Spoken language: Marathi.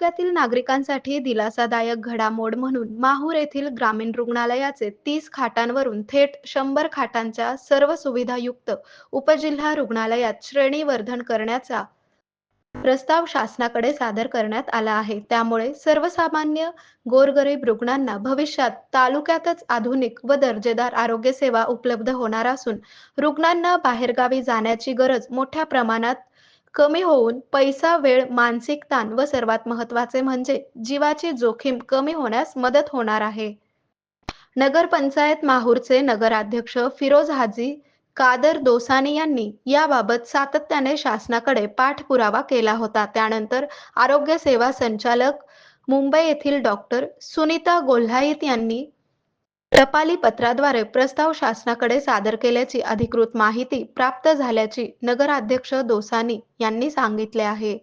तालुक्यातील नागरिकांसाठी दिलासादायक घडामोड म्हणून माहूर येथील ग्रामीण रुग्णालयाचे 30 खाटांवरून थेट 100 खाटांच्या सर्व सुविधायुक्त उपजिल्हा रुग्णालयात श्रेणीवर्धन करण्याचा प्रस्ताव शासनाकडे सादर करण्यात आला आहे. त्यामुळे सर्वसामान्य गोरगरीब रुग्णांना भविष्यात तालुक्यातच आधुनिक व दर्जेदार आरोग्य सेवा उपलब्ध होणार असून रुग्णांना बाहेरगावी जाण्याची गरज मोठ्या प्रमाणात कमी होऊन पैसा, वेळ, मानसिक ताण व सर्वात महत्त्वाचे म्हणजे जीवाची जोखीम कमी होण्यास मदत होणार आहे. नगरपंचायत माहूरचे नगराध्यक्ष फिरोज हाजी कादर दोसानी यांनी याबाबत सातत्याने शासनाकडे पाठपुरावा केला होता. त्यानंतर आरोग्य सेवा संचालक मुंबई येथील डॉक्टर सुनीता गोल्हाईत यांनी टपाली पत्राद्वारे प्रस्ताव शासनाकडे सादर केल्याची अधिकृत माहिती प्राप्त झाल्याची नगराध्यक्ष दोसानी यांनी सांगितले आहे.